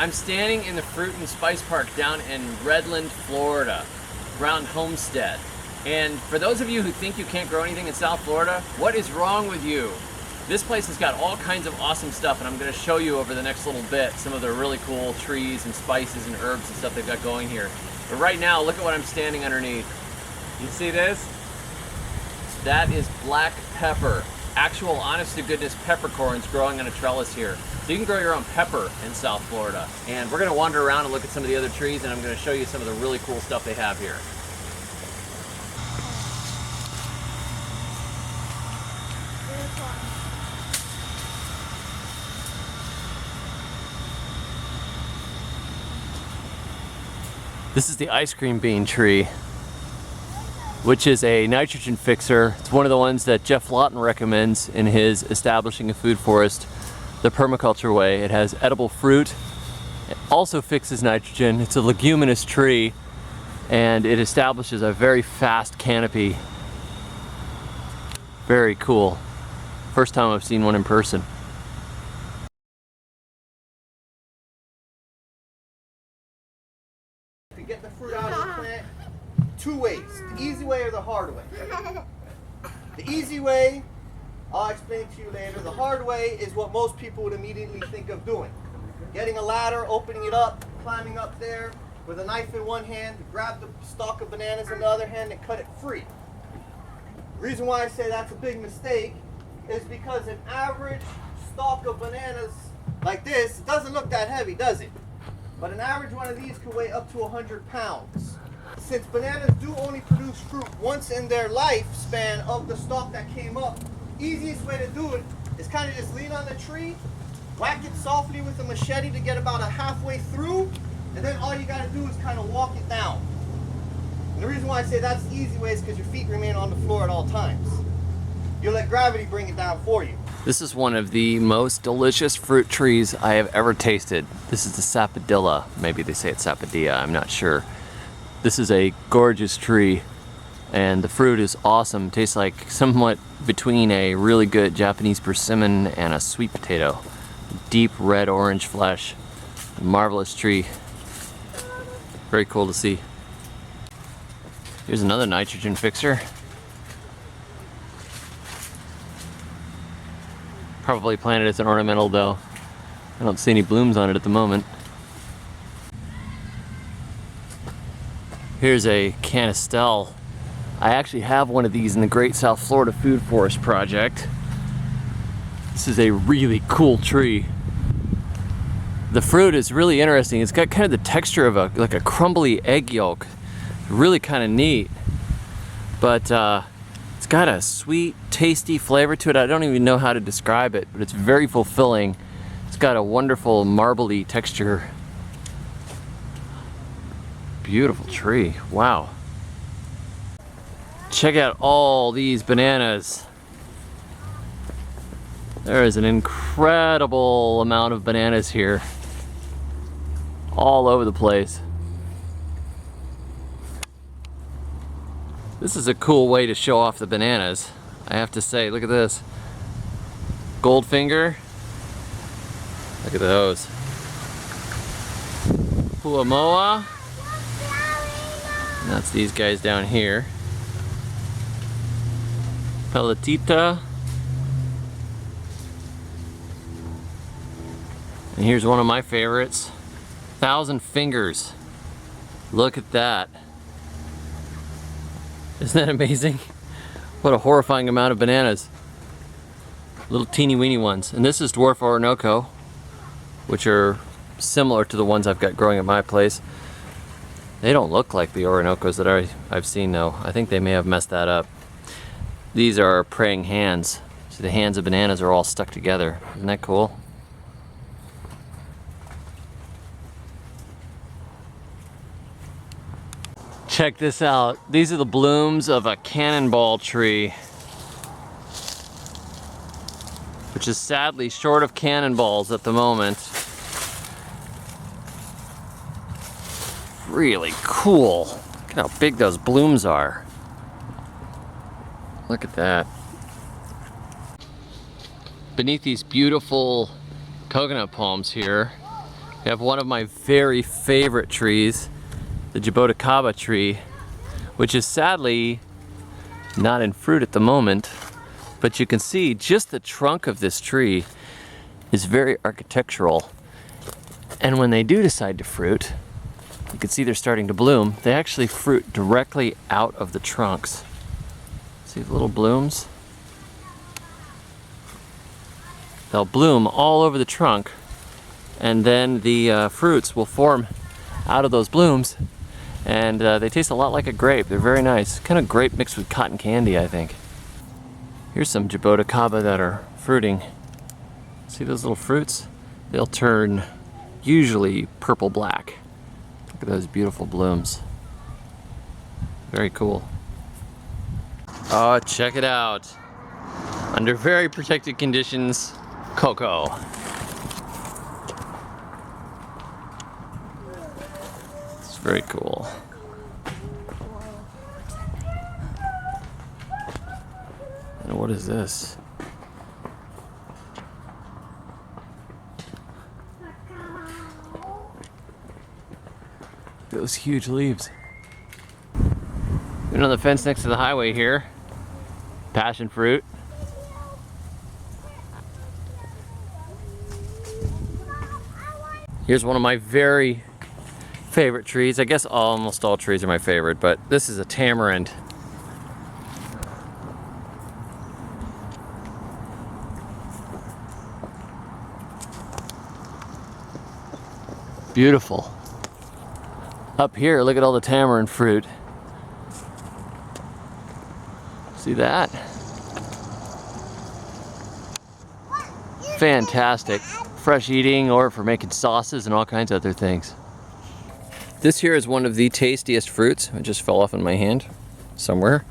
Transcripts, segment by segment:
I'm standing in the Fruit and Spice Park down in Redland, Florida, around Homestead. And for those of you who think you can't grow anything in South Florida, what is wrong with you? This place has got all kinds of awesome stuff, and I'm going to show you over the next little bit some of the really cool trees and spices and herbs and stuff they've got going here. But right now, look at what I'm standing underneath. You see this? That is black pepper. Actual, honest-to-goodness peppercorns growing on a trellis here. So you can grow your own pepper in South Florida. And we're going to wander around and look at some of the other trees, and I'm going to show you some of the really cool stuff they have here. This is the ice cream bean tree, which is a nitrogen fixer. It's one of the ones that Jeff Lawton recommends in his Establishing a Food Forest, the permaculture way. It has edible fruit. It also fixes nitrogen. It's a leguminous tree, and it establishes a very fast canopy. Very cool. First time I've seen one in person. To get the fruit out of the plant, two ways, the easy way or the hard way. The easy way, I'll explain to you later. The hard way is what most people would immediately think of doing. Getting a ladder, opening it up, climbing up there with a knife in one hand, grab the stalk of bananas in the other hand and cut it free. The reason why I say that's a big mistake is because an average stalk of bananas like this doesn't look that heavy, does it? But an average one of these could weigh up to 100 pounds. Since bananas do only produce fruit once in their lifespan of the stalk that came up, easiest way to do it is kind of just lean on the tree, whack it softly with a machete to get about a halfway through, and then all you got to do is kind of walk it down. And the reason why I say that's the easy way is because your feet remain on the floor at all times. You'll let gravity bring it down for you. This is one of the most delicious fruit trees I have ever tasted. This is the sapadilla. Maybe they say it's sapadilla, I'm not sure. This is a gorgeous tree, and the fruit is awesome. Tastes like somewhat between a really good Japanese persimmon and a sweet potato. Deep red orange flesh. Marvelous tree. Very cool to see. Here's another nitrogen fixer. Probably planted as an ornamental though. I don't see any blooms on it at the moment. Here's a canistel. I actually have one of these in the Great South Florida Food Forest Project. This is a really cool tree. The fruit is really interesting. It's got kind of the texture of like a crumbly egg yolk. Really kind of neat. But it's got a sweet, tasty flavor to it. I don't even know how to describe it, but it's very fulfilling. It's got a wonderful marbly texture. Beautiful tree. Wow. Check out all these bananas. There is an incredible amount of bananas here. All over the place. This is a cool way to show off the bananas, I have to say. Look at this. Goldfinger. Look at those. Puamoa. That's these guys down here. Pelletita. And here's one of my favorites. 1,000 Fingers. Look at that. Isn't that amazing? What a horrifying amount of bananas. Little teeny weeny ones. And this is dwarf Orinoco, which are similar to the ones I've got growing at my place. They don't look like the Orinocos that I've seen though. I think they may have messed that up. These are praying hands. So the hands of bananas are all stuck together. Isn't that cool? Check this out. These are the blooms of a cannonball tree, which is sadly short of cannonballs at the moment. Really cool. Look at how big those blooms are. Look at that. Beneath these beautiful coconut palms here, We have one of my very favorite trees, the Jaboticaba tree, which is sadly not in fruit at the moment, but you can see just the trunk of this tree is very architectural. And when they do decide to fruit, you can see they're starting to bloom. They actually fruit directly out of the trunks. See the little blooms? They'll bloom all over the trunk, and then the fruits will form out of those blooms, and they taste a lot like a grape. They're very nice. Kind of grape mixed with cotton candy, I think. Here's some jaboticaba that are fruiting. See those little fruits? They'll turn usually purple-black. Look at those beautiful blooms. Very cool. Oh, check it out. Under very protected conditions, cocoa. It's very cool. And what is this? Those huge leaves. Even on the fence next to the highway here, passion fruit. Here's one of my very favorite trees. I guess almost all trees are my favorite, but this is a tamarind. Beautiful. Up here, look at all the tamarind fruit. See that? Fantastic. Fresh eating or for making sauces and all kinds of other things. This here is one of the tastiest fruits. It just fell off in my hand somewhere.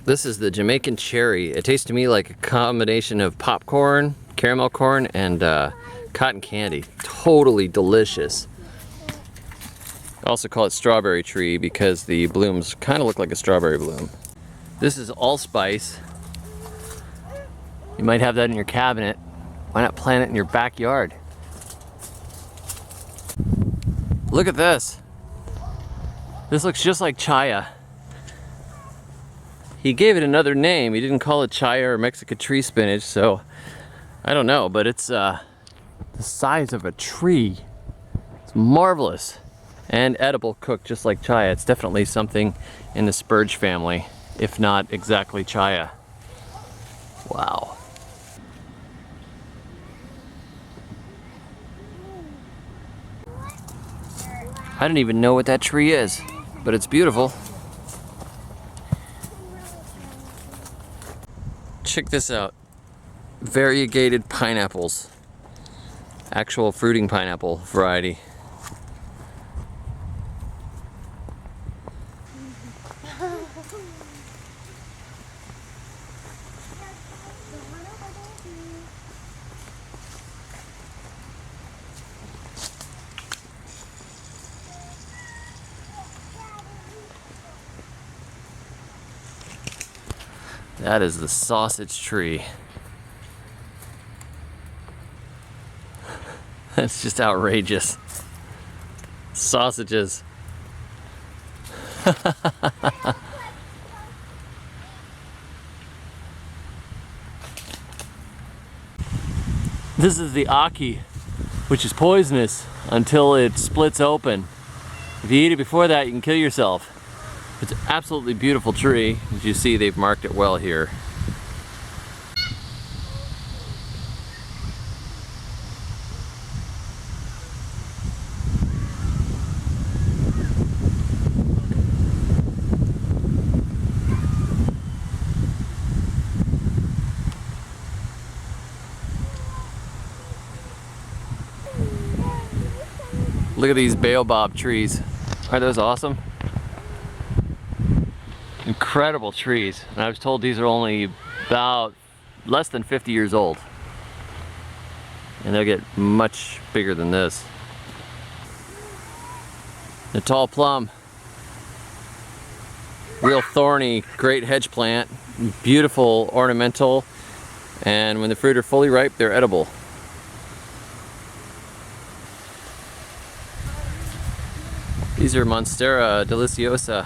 This is the Jamaican cherry. It tastes to me like a combination of popcorn, caramel corn, and cotton candy. Totally delicious. I also call it strawberry tree because the blooms kind of look like a strawberry bloom. This is allspice. You might have that in your cabinet. Why not plant it in your backyard? Look at this. This looks just like chaya. He gave it another name. He didn't call it chaya or Mexican tree spinach, so I don't know, but it's the size of a tree. It's marvelous and edible, cooked just like chaya. It's definitely something in the spurge family, if not exactly chaya. Wow. I don't even know what that tree is, but it's beautiful. Check this out. Variegated pineapples. Actual fruiting pineapple variety. That is the sausage tree. That's just outrageous. Sausages. This is the aki, which is poisonous until it splits open. If you eat it before that, you can kill yourself. It's an absolutely beautiful tree. As you see, they've marked it well here. Look at these baobab trees. Aren't those awesome? Incredible trees. And I was told these are only about less than 50 years old. And they'll get much bigger than this. The tall plum. Real thorny, great hedge plant. Beautiful, ornamental. And when the fruit are fully ripe, they're edible. These are Monstera deliciosa.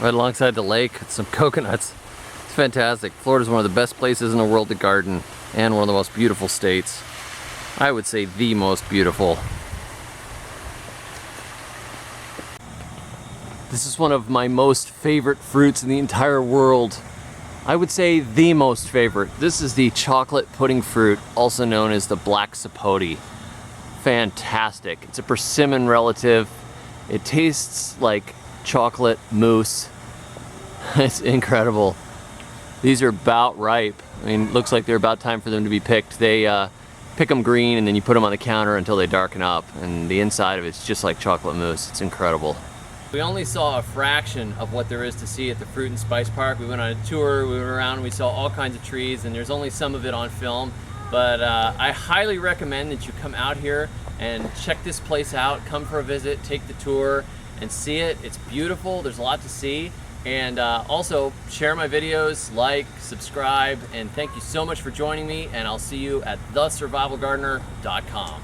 Right alongside the lake with some coconuts. It's fantastic. Florida's one of the best places in the world to garden and one of the most beautiful states. I would say the most beautiful. This is one of my most favorite fruits in the entire world. I would say the most favorite. This is the chocolate pudding fruit, also known as the black sapote. Fantastic. It's a persimmon relative. It tastes like chocolate mousse. It's incredible. These are about ripe. I mean, looks like they're about time for them to be picked. They pick them green and then you put them on the counter until they darken up, and the inside of it's just like chocolate mousse. It's incredible. We only saw a fraction of what there is to see at the Fruit and Spice Park. We went on a tour, we went around, and we saw all kinds of trees, and there's only some of it on film. But I highly recommend that you come out here and check this place out. Come for a visit, take the tour, and see it. It's beautiful, there's a lot to see. And also, share my videos, like, subscribe, and thank you so much for joining me, and I'll see you at thesurvivalgardener.com.